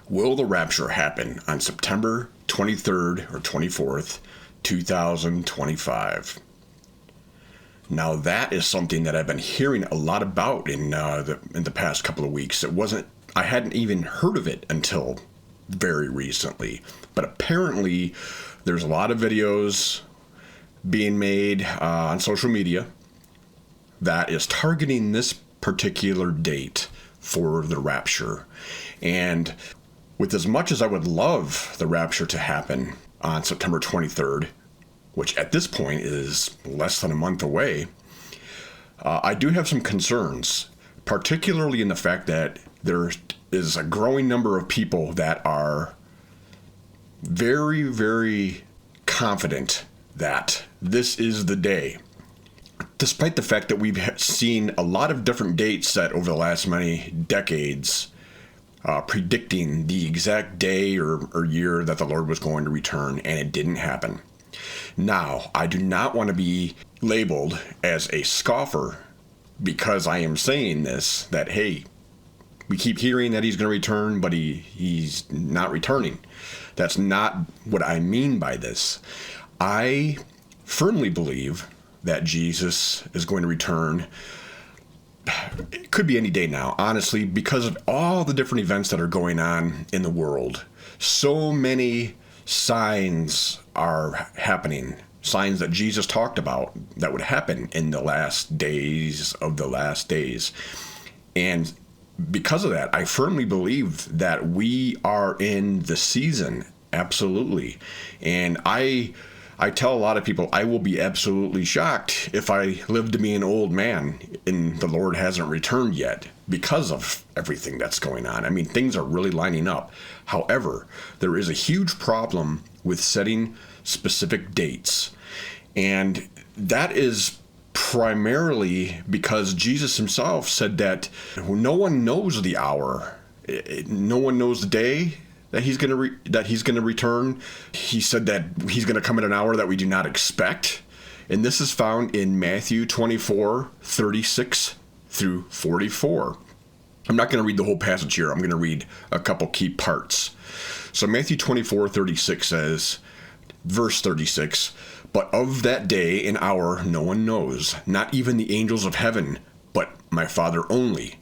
Will the rapture happen on September 23rd or 24th, 2025? Now that is something that I've been hearing a lot about in the past couple of weeks. I hadn't even heard of it until very recently, but apparently there's a lot of videos being made on social media that is targeting this particular date for the rapture. And with as much as I would love the rapture to happen on September 23rd, which at this point is less than a month away, I do have some concerns, particularly in the fact that there is a growing number of people that are very, very confident that this is the day. Despite the fact that we've seen a lot of different dates set over the last many decades, predicting the exact day or year that the Lord was going to return, and it didn't happen. Now, I do not want to be labeled as a scoffer because I am saying this, that, hey, we keep hearing that he's going to return, but he's not returning. That's not what I mean by this. I firmly believe that Jesus is going to return. It could be any day now, honestly, because of all the different events that are going on in the world. So many signs are happening, signs that Jesus talked about that would happen in the last days of the last days. And because of that, I firmly believe that we are in the season, absolutely. And I tell a lot of people I will be absolutely shocked if I live to be an old man and the Lord hasn't returned yet because of everything that's going on. I mean, things are really lining up. However, there is a huge problem with setting specific dates. And that is primarily because Jesus himself said that no one knows the hour. No one knows the day that he's going to return. He said that he's going to come at an hour that we do not expect. And this is found in Matthew 24:36 through 44. I'm not going to read the whole passage here. I'm going to read a couple key parts. So Matthew 24:36 says, verse 36, "But of that day and hour no one knows, not even the angels of heaven, but my Father only."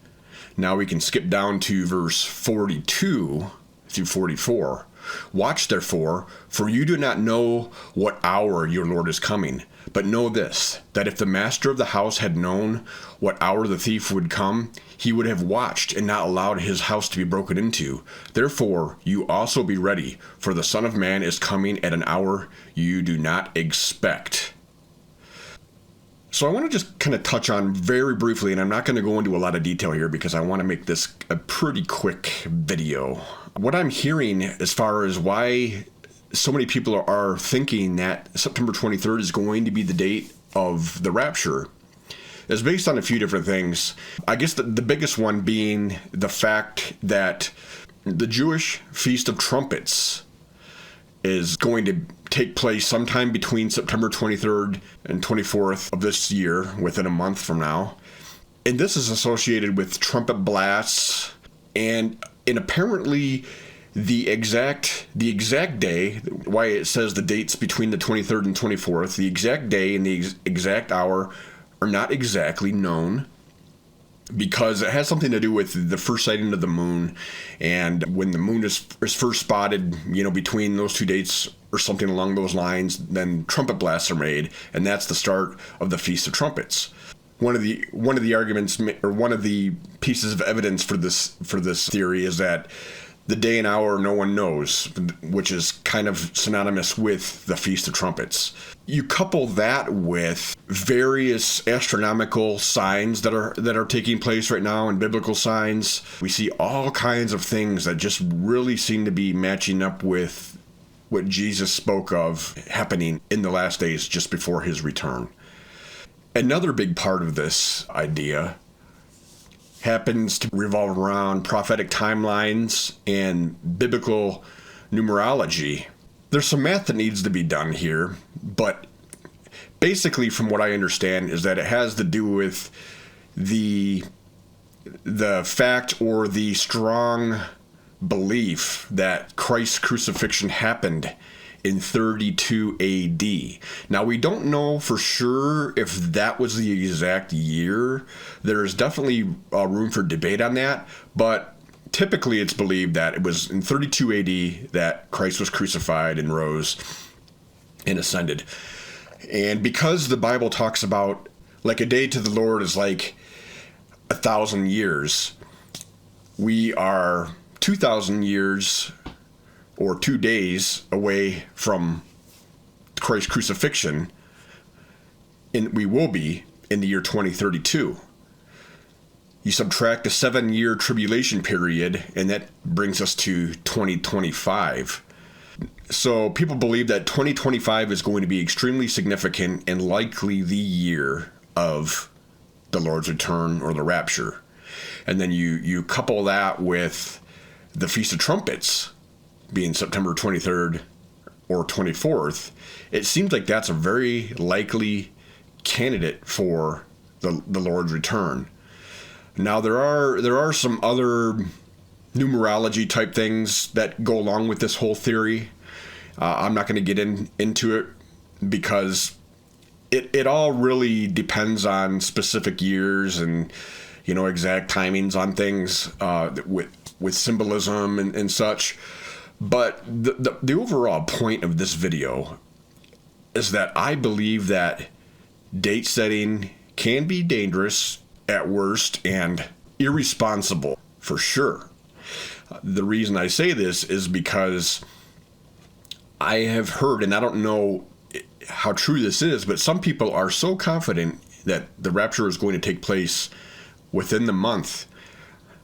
Now we can skip down to verse 42 through 44. "Watch therefore, for you do not know what hour your Lord is coming. But know this, that if the master of the house had known what hour the thief would come, he would have watched and not allowed his house to be broken into. Therefore, you also be ready, for the Son of Man is coming at an hour you do not expect." So I want to just kind of touch on very briefly, and I'm not going to go into a lot of detail here because I want to make this a pretty quick video. What I'm hearing as far as why so many people are thinking that September 23rd is going to be the date of the rapture is based on a few different things. I guess the biggest one being the fact that the Jewish Feast of Trumpets is going to take place sometime between September 23rd and 24th of this year, within a month from now. And this is associated with trumpet blasts and apparently the exact day, why it says the dates between the 23rd and 24th, the exact day and the exact hour are not exactly known, because it has something to do with the first sighting of the moon, and when the moon is first spotted, between those two dates or something along those lines, then trumpet blasts are made, and that's the start of the Feast of Trumpets. One of the arguments, or one of the pieces of evidence for this theory, is that the day and hour no one knows, which is kind of synonymous with the Feast of Trumpets. You couple that with various astronomical signs that are taking place right now, and biblical signs. We see all kinds of things that just really seem to be matching up with what Jesus spoke of happening in the last days just before his return. Another big part of this idea happens to revolve around prophetic timelines and biblical numerology. There's some math that needs to be done here, but basically from what I understand is that it has to do with the fact or the strong belief that Christ's crucifixion happened in 32 AD. Now, we don't know for sure if that was the exact year. There's definitely room for debate on that, but typically it's believed that it was in 32 AD that Christ was crucified and rose and ascended. And because the Bible talks about like a day to the Lord is like 1,000 years, we are 2,000 years or 2 days away from Christ's crucifixion, and we will be in the year 2032. You subtract the 7-year tribulation period, and that brings us to 2025. So people believe that 2025 is going to be extremely significant and likely the year of the Lord's return or the rapture. And then you couple that with the Feast of Trumpets being September 23rd or 24th, it seems like that's a very likely candidate for the Lord's return. Now, there are some other numerology type things that go along with this whole theory. I'm not going to get into it because it all really depends on specific years and, you know, exact timings on things with symbolism and such. But the overall point of this video is that I believe that date setting can be dangerous at worst and irresponsible for sure. The reason I say this is because I have heard, and I don't know how true this is, but some people are so confident that the rapture is going to take place within the month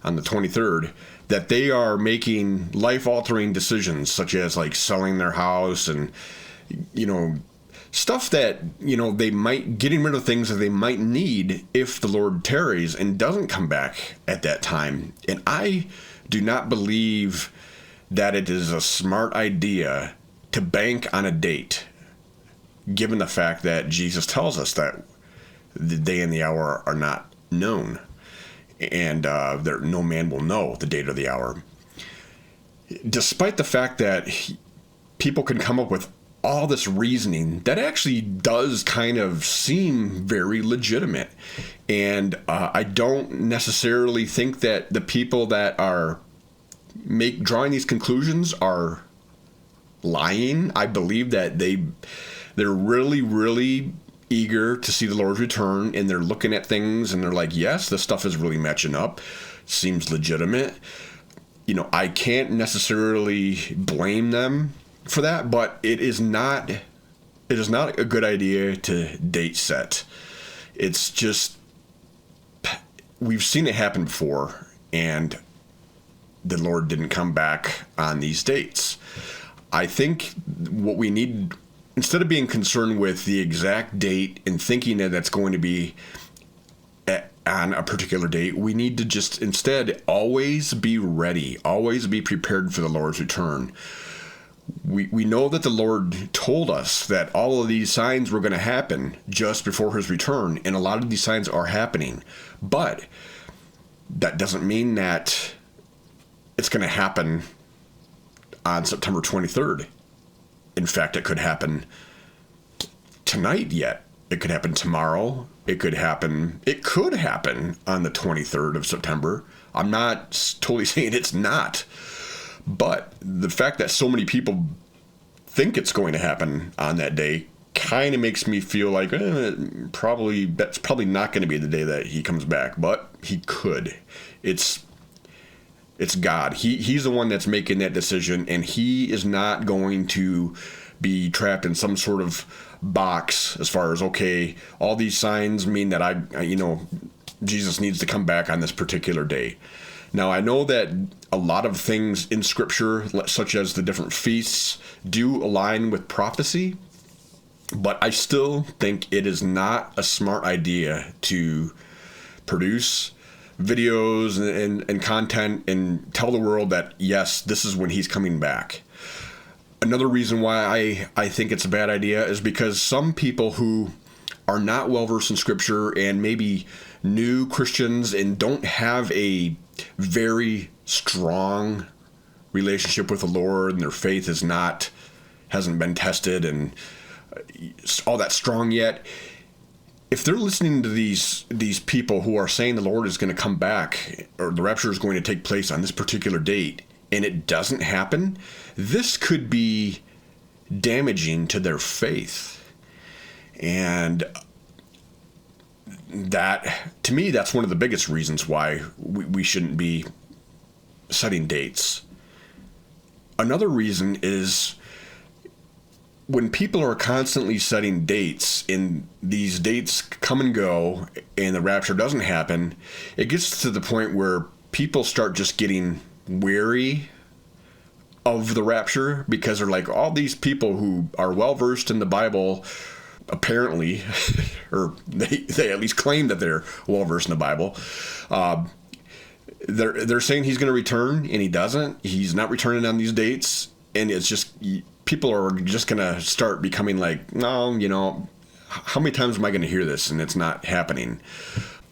on the 23rd that they are making life-altering decisions, such as like selling their house and, you know, stuff that, you know, they might, getting rid of things that they might need if the Lord tarries and doesn't come back at that time. And I do not believe that it is a smart idea to bank on a date, given the fact that Jesus tells us that the day and the hour are not known, and no man will know the date or the hour. Despite the fact that people can come up with all this reasoning, that actually does kind of seem very legitimate. And I don't necessarily think that the people that are drawing these conclusions are lying. I believe that they're really, really eager to see the Lord's return, and they're looking at things and they're like, yes, this stuff is really matching up, seems legitimate. You know, I can't necessarily blame them for that, but it is not a good idea to date set. It's just, we've seen it happen before, and the Lord didn't come back on these dates. I think what we need, instead of being concerned with the exact date and thinking that that's going to be on a particular date, we need to just instead always be ready, always be prepared for the Lord's return. We know that the Lord told us that all of these signs were going to happen just before his return, and a lot of these signs are happening. But that doesn't mean that it's going to happen on September 23rd. In fact, it could happen tonight yet. It could happen tomorrow. It could happen on the 23rd of September. I'm not totally saying it's not. But the fact that so many people think it's going to happen on that day kind of makes me feel like that's probably not going to be the day that he comes back. But he could. It's God. He's the one that's making that decision, and he is not going to be trapped in some sort of box as far as, okay, all these signs mean that Jesus needs to come back on this particular day. Now, I know that a lot of things in Scripture, such as the different feasts, do align with prophecy, but I still think it is not a smart idea to produce videos and content and tell the world that, yes, this is when he's coming back. Another reason why I think it's a bad idea is because some people who are not well-versed in Scripture and maybe new Christians and don't have a very strong relationship with the Lord and their faith hasn't been tested and all that strong yet, if they're listening to these people who are saying the Lord is going to come back or the rapture is going to take place on this particular date and it doesn't happen, this could be damaging to their faith. And that, to me, that's one of the biggest reasons why we shouldn't be setting dates. Another reason is when people are constantly setting dates and these dates come and go and the rapture doesn't happen, it gets to the point where people start just getting weary of the rapture because they're like, all these people who are well versed in the Bible apparently, or they at least claim that they're well versed in the Bible, they're saying he's going to return and he doesn't. He's not returning on these dates, and it's just people are just going to start becoming like, no, how many times am I going to hear this and it's not happening?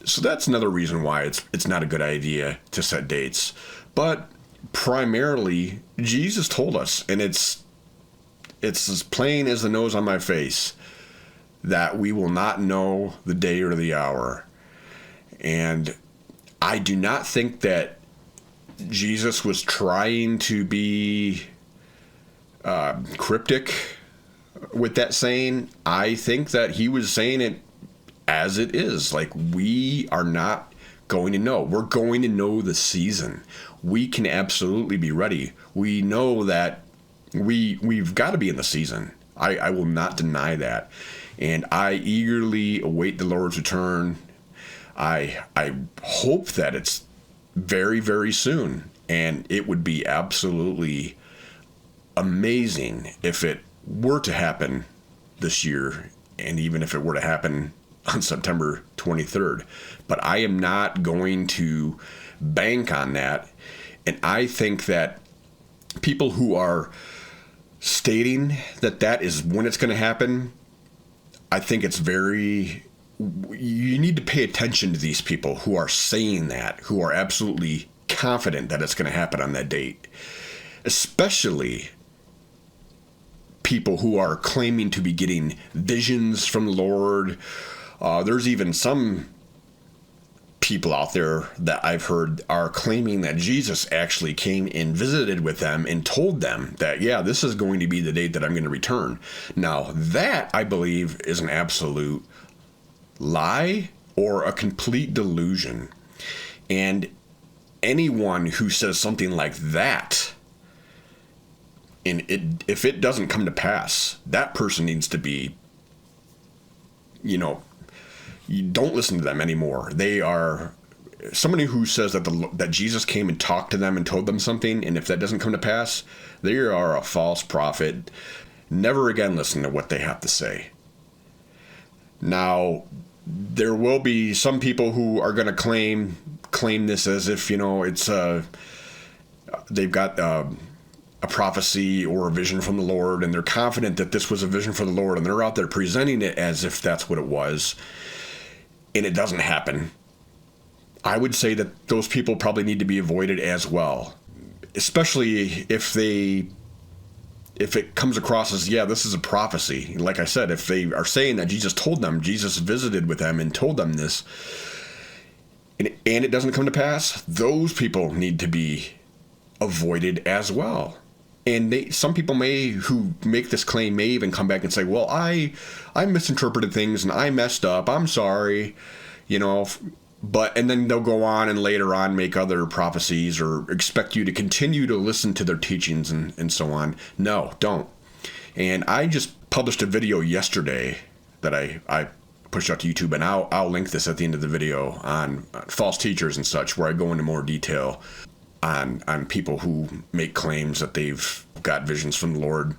So that's another reason why it's not a good idea to set dates. But primarily, Jesus told us, and it's as plain as the nose on my face, that we will not know the day or the hour. And I do not think that Jesus was trying to be cryptic with that saying. I think that he was saying it as it is. Like, we are not going to know. We're going to know the season. We can absolutely be ready. We know that we've got to be in the season. I will not deny that. And I eagerly await the Lord's return. I hope that it's very, very soon. And it would be absolutely amazing if it were to happen this year, and even if it were to happen on September 23rd. But I am not going to bank on that. And I think that people who are stating that is when it's going to happen, I think it's you need to pay attention to these people who are saying that, who are absolutely confident that it's going to happen on that date. Especially people who are claiming to be getting visions from the Lord. There's even some people out there that I've heard are claiming that Jesus actually came and visited with them and told them that, yeah, this is going to be the date that I'm going to return. Now, that, I believe, is an absolute lie or a complete delusion. And anyone who says something like that, and if it doesn't come to pass, that person needs to be, you don't listen to them anymore. They are somebody who says that Jesus came and talked to them and told them something, and if that doesn't come to pass, they are a false prophet. Never again listen to what they have to say. Now, there will be some people who are going to claim this as if, it's they've got a prophecy or a vision from the Lord, and they're confident that this was a vision from the Lord, and they're out there presenting it as if that's what it was, and it doesn't happen. I would say that those people probably need to be avoided as well, especially if it comes across as, yeah, this is a prophecy. Like I said, if they are saying that Jesus told them, Jesus visited with them and told them this, and it doesn't come to pass, those people need to be avoided as well. And some people who make this claim may even come back and say, well, I misinterpreted things and I messed up. I'm sorry, and then they'll go on and later on make other prophecies or expect you to continue to listen to their teachings and so on. No, don't. And I just published a video yesterday that I pushed out to YouTube, and I'll link this at the end of the video on false teachers and such, where I go into more detail on people who make claims that they've got visions from the Lord.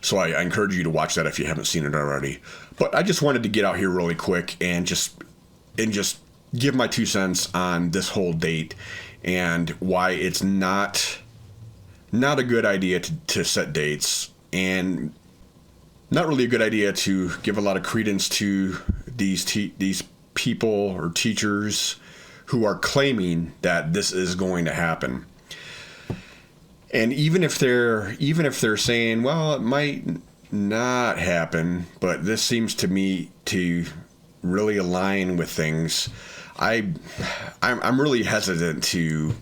So I encourage you to watch that if you haven't seen it already. But I just wanted to get out here really quick and just give my 2 cents on this whole date and why it's not a good idea to set dates, and not really a good idea to give a lot of credence to these people or teachers who are claiming that this is going to happen. And even if they're saying, well, it might not happen, but this seems to me to really align with things, I'm really hesitant to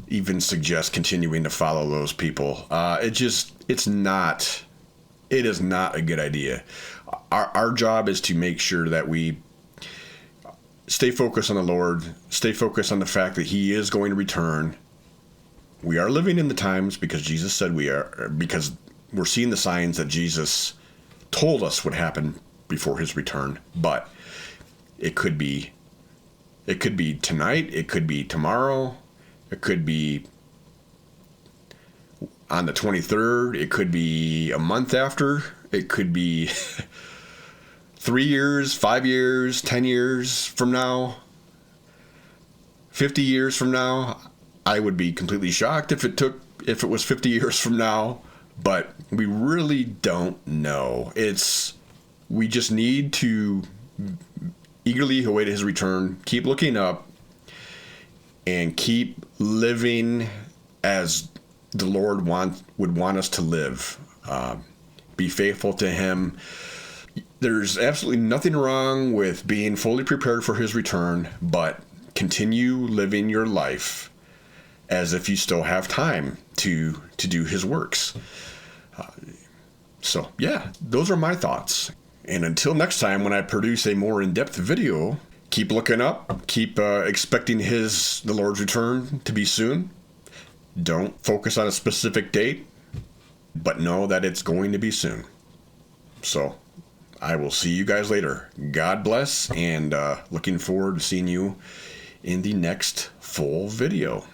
even suggest continuing to follow those people. It is not a good idea. Our job is to make sure that we stay focused on the Lord, stay focused on the fact that He is going to return. We are living in the times because Jesus said we are, because we're seeing the signs that Jesus told us would happen before His return. But it could be tonight, it could be tomorrow, it could be on the 23rd, it could be a month after, it could be 3 years, 5 years, 10 years from now, 50 years from now. I would be completely shocked if it was 50 years from now, but we really don't know. We just need to eagerly await His return, keep looking up, and keep living as the Lord would want us to live. Be faithful to Him. There's absolutely nothing wrong with being fully prepared for His return, but continue living your life as if you still have time to do His works. So yeah, those are my thoughts. And until next time, when I produce a more in-depth video, keep looking up, keep expecting the Lord's return to be soon. Don't focus on a specific date, but know that it's going to be soon. So I will see you guys later. God bless, and looking forward to seeing you in the next full video.